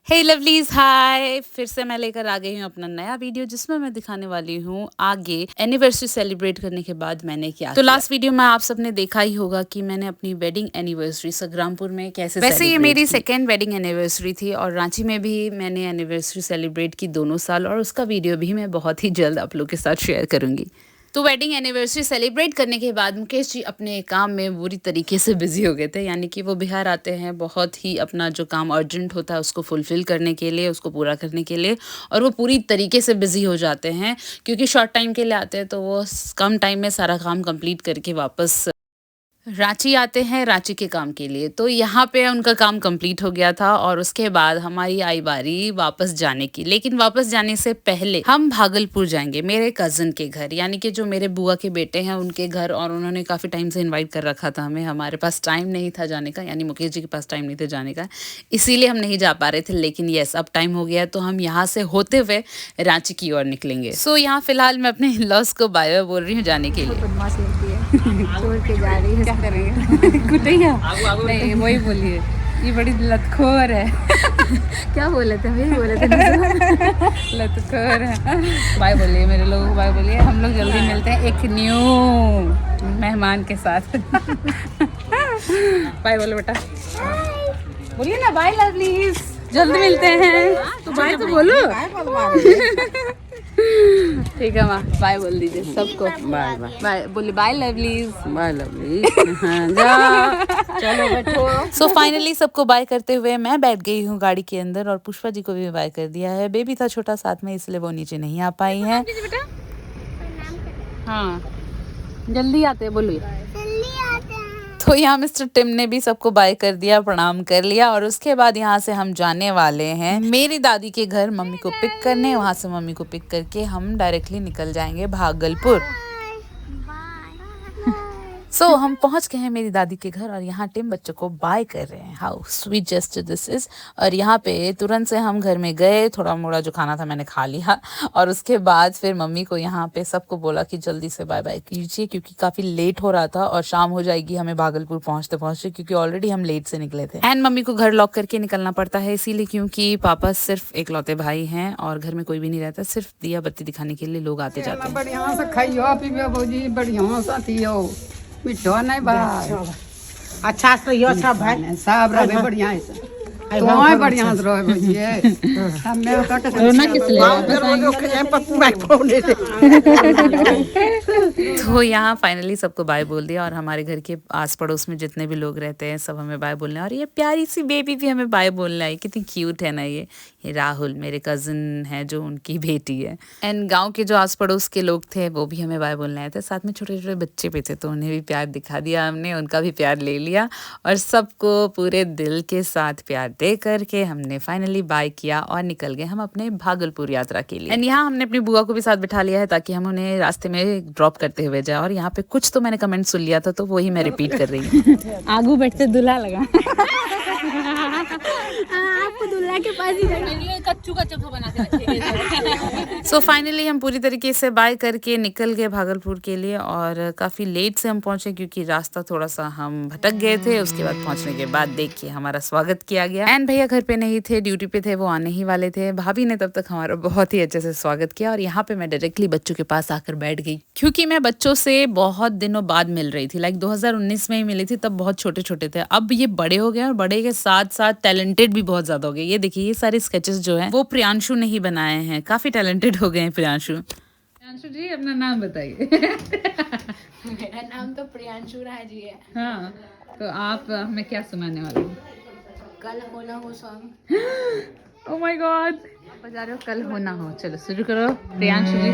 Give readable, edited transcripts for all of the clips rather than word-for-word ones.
हे lovelies हाय, फिर से मैं लेकर आ गई हूँ अपना नया वीडियो जिसमें मैं दिखाने वाली हूँ आगे एनिवर्सरी सेलिब्रेट करने के बाद मैंने क्या तो लास्ट वीडियो में आप सबने देखा ही होगा कि मैंने अपनी वेडिंग एनिवर्सरी संग्रामपुर में कैसे वैसे ये मेरी सेकेंड वेडिंग एनिवर्सरी थी और रांची में भी मैंने एनिवर्सरी सेलिब्रेट की दोनों साल और उसका वीडियो भी मैं बहुत ही जल्द आप लोग के साथ शेयर करूंगी। तो वेडिंग एनिवर्सरी सेलिब्रेट करने के बाद मुकेश जी अपने काम में बुरी तरीके से बिजी हो गए थे, यानी कि वो बिहार आते हैं बहुत ही अपना जो काम अर्जेंट होता है उसको फुलफिल करने के लिए, उसको पूरा करने के लिए, और वो पूरी तरीके से बिजी हो जाते हैं क्योंकि शॉर्ट टाइम के लिए आते हैं तो वो कम टाइम में सारा काम कंप्लीट करके वापस रांची आते हैं रांची के काम के लिए। तो यहाँ पे उनका काम कंप्लीट हो गया था और उसके बाद हमारी आई बारी वापस जाने की। लेकिन वापस जाने से पहले हम भागलपुर जाएंगे मेरे कज़न के घर, यानी कि जो मेरे बुआ के बेटे हैं उनके घर, और उन्होंने काफ़ी टाइम से इनवाइट कर रखा था हमें। हमारे पास टाइम नहीं था जाने का, यानी मुकेश जी के पास टाइम नहीं था जाने का, इसीलिए हम नहीं जा पा रहे थे। लेकिन यस, अब टाइम हो गया तो हम यहाँ से होते हुए रांची की ओर निकलेंगे। सो यहाँ फिलहाल मैं अपने लॉस को बाय बाय बोल रही हूँ जाने के लिए। छोड़ के जा रही है, क्या करेंगे? कुटिया नहीं, वही बोलिए, ये बड़ी लतखोर है। क्या बोले थे? वही बोले थे लतखोर है। बाय बोलिए मेरे लोगों को, बाय बोलिए। हम लोग जल्दी मिलते हैं एक न्यू मेहमान के साथ। बाय बोलो बेटा, बोलिए ना बाय लवलीज, जल्दी मिलते हैं। तो बाय तो बोलो। ठीक है माँ, बाय बोल दीजिए सबको। बाय बाय बाय बोलिए, बाय लवलीज, बाय लवली। हाँ, जा चलो बैठो। सो फाइनली सबको बाय करते हुए मैं बैठ गई हूँ गाड़ी के अंदर और पुष्पा जी को भी बाय कर दिया है। बेबी था छोटा साथ में, इसलिए वो नीचे नहीं आ पाई है। हाँ जल्दी आते बोलिए। तो यहाँ मिस्टर टिम ने भी सबको बाय कर दिया, प्रणाम कर लिया, और उसके बाद यहाँ से हम जाने वाले हैं मेरी दादी के घर मम्मी को पिक करने। वहाँ से मम्मी को पिक करके हम डायरेक्टली निकल जाएंगे भागलपुर। सो हम पहुंच गए हैं मेरी दादी के घर और यहाँ टिम बच्चों को बाय कर रहे हैं। How sweet gesture this is. और यहाँ पे तुरंत से हम घर में गए, थोड़ा मोड़ा जो खाना था मैंने खा लिया, और उसके बाद फिर मम्मी को यहाँ पे सबको बोला कि जल्दी से बाय बाय कीजिए क्योंकि काफी लेट हो रहा था और शाम हो जाएगी हमें भागलपुर पहुंचते पहुंचते, क्योंकि ऑलरेडी हम लेट से निकले थे। एंड मम्मी को घर लॉक करके निकलना पड़ता है इसीलिए क्योंकि पापा सिर्फ एकलौते भाई हैं और घर में कोई भी नहीं रहता, सिर्फ दिया बत्ती दिखाने के लिए लोग आते जाते हैं। बढ़िया से खाइयो पीबो भौजी, बढ़िया से पियो, मिठो नहीं भाई, अच्छा से यो सब भाई सब रहे बढ़िया है। तो बढ़िया से रहे भौजी। हमें कट रोना किस लिए? तो यहाँ फाइनली सबको बाय बोल दिया और हमारे घर के आस पड़ोस में जितने भी लोग रहते हैं सब हमें बाय बोलने, और ये प्यारी सी बेबी भी हमें बाय बोलने आई। कितनी क्यूट है ना ये राहुल मेरे कज़न है जो उनकी बेटी है। एंड गांव के जो आस पड़ोस के लोग थे वो भी हमें बाय बोलने आए थे, साथ में छोटे छोटे बच्चे भी थे तो उन्हें भी प्यार दिखा दिया हमने, उनका भी प्यार ले लिया और सबको पूरे दिल के साथ प्यार दे करके हमने फाइनली बाय किया और निकल गए हम अपने भागलपुर यात्रा के लिए। एंड यहाँ हमने अपनी बुआ को भी साथ बिठा लिया है ताकि हम उन्हें रास्ते में ड्रॉप करते हुए जाए। और यहाँ पे कुछ तो मैंने कमेंट सुन लिया था तो वही मैं रिपीट कर रही हूँ। आगू बैठते दूल्हा लगा। आपको दूल्हा के पास ही कच्चू का चप्पा बना के रखेंगे। सो फाइनली हम पूरी तरीके से बाय करके निकल गए भागलपुर के लिए और काफ़ी लेट से हम पहुंचे क्योंकि रास्ता थोड़ा सा हम भटक गए थे। उसके बाद पहुंचने के बाद देखिए हमारा स्वागत किया गया। एंड भैया घर पे नहीं थे, ड्यूटी पे थे, वो आने ही वाले थे। भाभी ने तब तक हमारा बहुत ही अच्छे से स्वागत किया और यहाँ पे मैं डायरेक्टली बच्चों के पास आकर बैठ गई क्योंकि मैं बच्चों से बहुत दिनों बाद मिल रही थी। लाइक 2019 में ही मिली थी, तब बहुत छोटे छोटे थे। अब ये बड़े हो गए और बड़े के साथ साथ टैलेंटेड भी बहुत ज्यादा हो गए। ये देखिए ये सारे स्केचेस जो हैं वो प्रियांशु ने ही बनाए हैं, काफी टैलेंटेड हो गए हैं प्रियांशु। प्रियांशु जी अपना नाम बताइए। मेरा नाम तो प्रियांशु राय जी है। हाँ, तो आप हमें क्या सुनाने वाले हैं? कल होना हो सॉन्ग। ओह माय गॉड, आप बजा रहे हो कल होना हो। चलो शुरू करो प्रियांशु जी।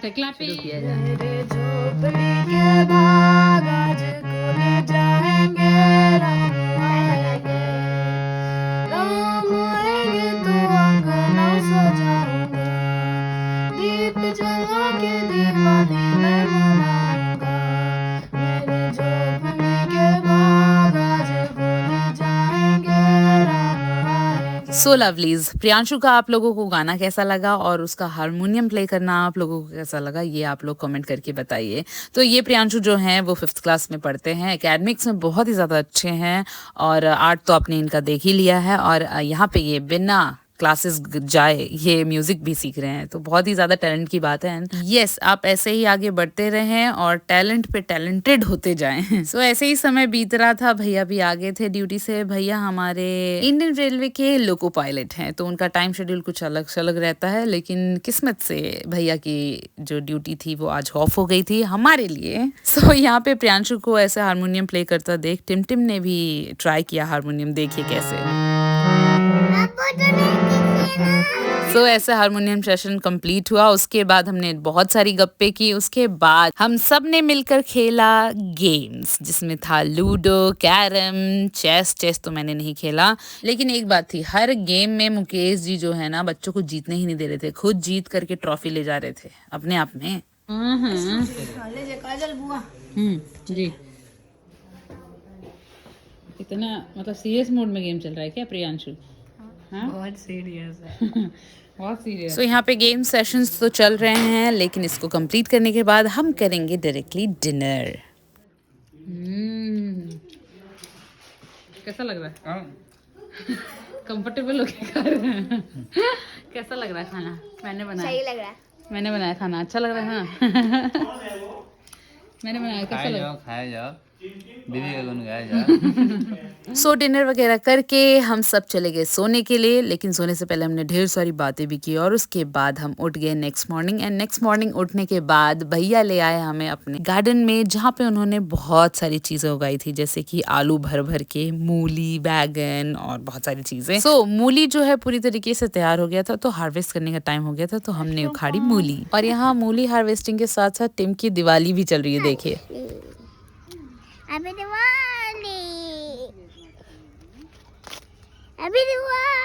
स्टार्ट है क्लैपिंग किया जाए। मेरे झोपड़ी के बाग आज खुल जाएंगे, राम आएंगे, राम आएंगे तो अंगना सजाऊंगा, दीप जला के दिवाली मैं मनाऊंगा। मेरे झोपड़ी के बाग आज खुल जाएंगे, राम आएंगे। सो लवलीज, प्रियांशु का आप लोगों को गाना कैसा लगा और उसका हारमोनियम प्ले करना आप लोगों को कैसा लगा, ये आप लोग कमेंट करके बताइए। तो ये प्रियांशु जो हैं वो 5th क्लास में पढ़ते हैं, एकेडमिक्स में बहुत ही ज़्यादा अच्छे हैं और आर्ट तो आपने इनका देख ही लिया है और यहाँ पे ये बिना क्लासेस जाए ये म्यूजिक भी सीख रहे हैं, तो बहुत ही ज़्यादा टैलेंट की बात है। यस, आप ऐसे ही आगे बढ़ते रहें और टैलेंट पे टैलेंटेड होते जाएं। सो ऐसे ही समय बीत रहा था, भैया भी आ गए थे ड्यूटी से। भैया हमारे इंडियन रेलवे के लोको पायलट हैं, तो उनका टाइम शेड्यूल कुछ अलग अलग रहता है, लेकिन किस्मत से भैया की जो ड्यूटी थी वो आज ऑफ हो गई थी हमारे लिए। सो यहाँ पे प्रियांशु को ऐसे हारमोनियम प्ले करता देख टिम ने भी ट्राई किया हारमोनियम, देखिए कैसे। सो ऐसे हारमोनियम सेशन कंप्लीट हुआ। उसके बाद हमने बहुत सारी गप्पे की। उसके बाद हम सब ने मिलकर खेला गेम्स, जिसमें था लूडो, कैरम, चेस तो मैंने नहीं खेला, लेकिन एक बात थी, हर गेम में मुकेश जी जो है ना बच्चों को जीतने ही नहीं दे रहे थे, खुद जीत करके ट्रॉफी ले जा रहे थे अपने आप में। जी इतना मतलब सीरियस मोड में गेम चल रहा है क्या प्रियांशु? हाँ बहुत सीरियस है। बहुत सीरियस। सो यहाँ पे गेम सेशंस तो चल रहे हैं, लेकिन इसको कंप्लीट करने के बाद हम करेंगे डायरेक्टली डिनर। कैसा लग रहा है? कंफर्टेबल होके खा रहे हैं। कैसा लग रहा है खाना? मैंने बनाया। सही लग रहा है। मैंने बनाया खाना, अच्छा लग रहा है ना? मैंने बनाया, कैसा लग रहा है? खाया जाओ, दीदी का गुन गाया जाओ। सो डिनर वगैरह करके हम सब चले गए सोने के लिए, लेकिन सोने से पहले हमने ढेर सारी बातें भी की और उसके बाद हम उठ गए next morning. And next morning उठने के बाद भैया ले आए हमें अपने गार्डन में, जहाँ पे उन्होंने बहुत सारी चीजें उगाई थी, जैसे कि आलू भर भर के, मूली, बैगन और बहुत सारी चीजें। सो मूली जो है पूरी तरीके से तैयार हो गया था, तो हार्वेस्ट करने का टाइम हो गया था, तो हमने उखाड़ी मूली। और यहाँ मूली हार्वेस्टिंग के साथ साथ टिम की दिवाली भी चल रही है, देखिए। अभी दिवाली, अभी दिवाली।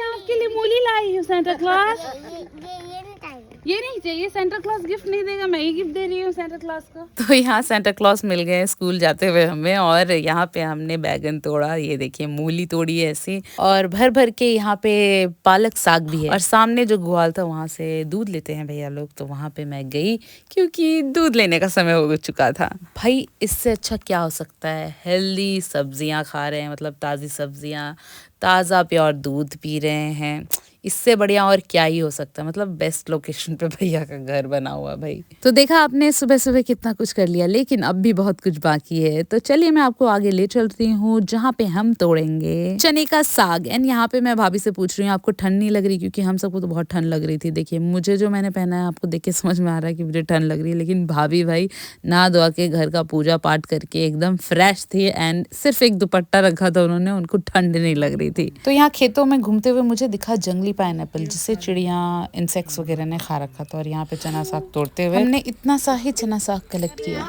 आपके लिए मूली लाई हूँ सेंटा क्लॉज। ये नहीं चाहिए। ये नहीं चाहिए, सेंटा क्लॉज गिफ्ट नहीं देगा, मैं ही गिफ्ट दे रही हूँ सेंटा क्लॉज को। तो यहाँ सेंटा क्लॉज मिल गए स्कूल जाते हुए हमें, और यहाँ पे हमने बैगन तोड़ा, ये देखिए मूली तोड़ी है ऐसी, और भर भर के यहाँ पे पालक साग भी है। और सामने जो ग्वाल था वहाँ से दूध लेते हैं भैया लोग, तो वहाँ पे मैं गई क्योंकि दूध लेने का समय हो चुका था। भाई इससे अच्छा क्या हो सकता है, हेल्दी सब्जियाँ खा रहे हैं, मतलब ताज़ी सब्जियाँ, ताज़ा प्योर दूध पी रहे हैं, इससे बढ़िया और क्या ही हो सकता है। मतलब बेस्ट लोकेशन पे भैया का घर बना हुआ भाई। तो देखा आपने सुबह सुबह कितना कुछ कर लिया, लेकिन अब भी बहुत कुछ बाकी है। तो चलिए मैं आपको आगे ले चलती हूँ, जहाँ पे हम तोड़ेंगे चने का साग। एंड यहाँ पे मैं भाभी से पूछ रही हूँ आपको ठंड नहीं लग रही, क्योंकि हम सबको तो बहुत ठंड लग रही थी। देखिए मुझे जो मैंने पहना है आपको देख के समझ में आ रहा है कि मुझे ठंड लग रही है, लेकिन भाभी भाई नहा धोआ के घर का पूजा पाठ करके एकदम फ्रेश थी, एंड सिर्फ एक दुपट्टा रखा था उन्होंने, उनको ठंड नहीं लग रही थी। तो यहाँ खेतों में घूमते हुए मुझे दिखा जंगली पाइनएप्पल, जिसे चिड़िया, इंसेक्ट्स वगैरह ने खा रखा था। और यहाँ पे चना साग तोड़ते हुए हमने इतना सा ही चना साग कलेक्ट किया।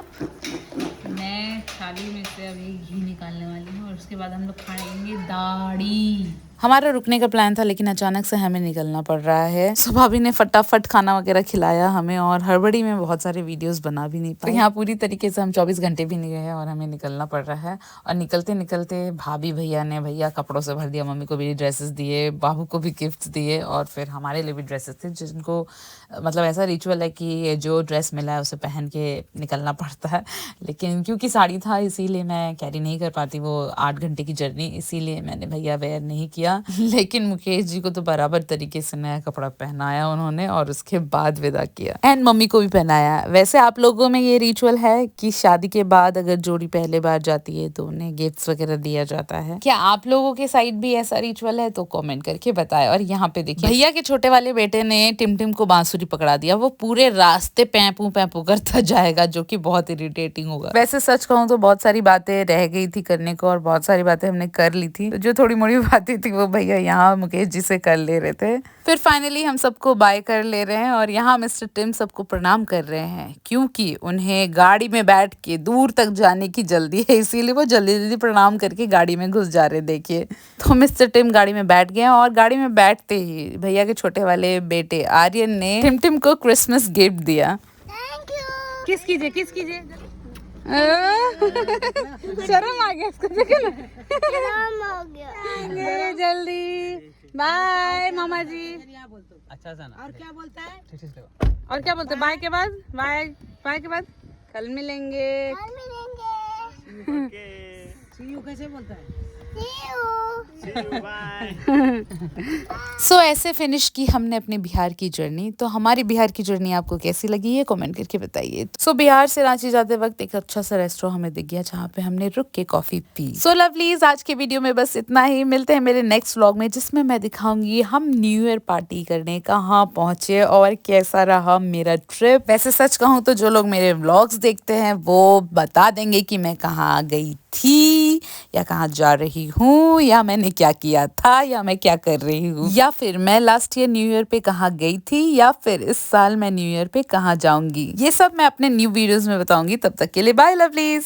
मैं थाली में से अभी घी निकालने वाली हूँ और उसके बाद हम लोग खाएंगे दाढ़ी। हमारा रुकने का प्लान था, लेकिन अचानक से हमें निकलना पड़ रहा है। सो भाभी ने फटाफट खाना वगैरह खिलाया हमें, और हड़बड़ी में बहुत सारे वीडियोस बना भी नहीं पाए। तो यहाँ पूरी तरीके से हम 24 घंटे भी नहीं गए हैं और हमें निकलना पड़ रहा है। और निकलते निकलते भाभी भैया ने भैया कपड़ों से भर दिया, मम्मी को भी ड्रेसेस दिए, बाबू को भी गिफ्ट दिए, और फिर हमारे लिए भी ड्रेसेस थे, जिनको मतलब ऐसा रिचुअल है कि जो ड्रेस मिला है उसे पहन के निकलना पड़ता है। लेकिन क्योंकि साड़ी था इसीलिए मैं कैरी नहीं कर पाती वो 8 घंटे की जर्नी, इसीलिए मैंने भैया वेयर नहीं किया। लेकिन मुकेश जी को तो बराबर तरीके से नया कपड़ा पहनाया उन्होंने, और उसके बाद विदा किया। एंड मम्मी को भी पहनाया। वैसे आप लोगों में ये रिचुअल है कि शादी के बाद अगर जोड़ी पहले बार जाती है तो उन्हें गिफ्ट्स वगैरह दिया जाता है? क्या आप लोगों के साइड भी ऐसा रिचुअल है? तो कमेंट करके बताएं। और यहाँ पे देखिए भैया के छोटे वाले बेटे ने टिम को बांसुरी पकड़ा दिया, वो पूरे रास्ते पैंपू करता जाएगा, जो कि बहुत इरिटेटिंग होगा। वैसे सच कहूँ तो बहुत सारी बातें रह गई थी करने को, और बहुत सारी बातें हमने कर ली थी, तो जो थोड़ी मोड़ी बातें थी वो भैया यहाँ मुकेश जी से कर ले रहे थे। फिर फाइनली हम सबको बाय कर ले रहे हैं और यहाँ मिस्टर टिम सबको प्रणाम कर रहे हैं क्योंकि उन्हें गाड़ी में बैठ के दूर तक जाने की जल्दी है, इसीलिए वो जल्दी जल्दी प्रणाम करके गाड़ी में घुस जा रहे। देखिए तो मिस्टर टिम गाड़ी में बैठ गए और गाड़ी में बैठते ही भैया के छोटे वाले बेटे आर्यन ने टिम को क्रिसमस गिफ्ट दिया। किस कीजिए शर्म आ गया इसको, देखो ना। आएंगे जल्दी, बाय मामा जी। अच्छा सा ना। और क्या बोलता है? और क्या बोलते बाय के बाद? बाय के बाद कल मिलेंगे। See you कैसे बोलता है? सो ऐसे फिनिश की हमने अपने बिहार की जर्नी। तो हमारी बिहार की जर्नी आपको कैसी लगी है कमेंट करके बताइए। सो बिहार से रांची जाते वक्त एक अच्छा सा रेस्टोरेंट हमें दिख गया जहाँ पे हमने रुक के कॉफी पी। सो लवलीज, आज के वीडियो में बस इतना ही। मिलते हैं मेरे नेक्स्ट व्लॉग में जिसमें मैं दिखाऊंगी हम न्यू ईयर पार्टी करने कहाँ पहुंचे और कैसा रहा मेरा ट्रिप। वैसे सच कहूँ तो जो लोग मेरे व्लॉग्स देखते हैं वो बता देंगे कि मैं कहाँ गई थी या कहाँ जा रही हूँ या मैंने क्या किया था या मैं क्या कर रही हूँ या फिर मैं लास्ट ईयर न्यू ईयर पे कहाँ गई थी या फिर इस साल मैं न्यू ईयर पे कहाँ जाऊंगी। ये सब मैं अपने न्यू वीडियोस में बताऊंगी। तब तक के लिए बाय लवलीज।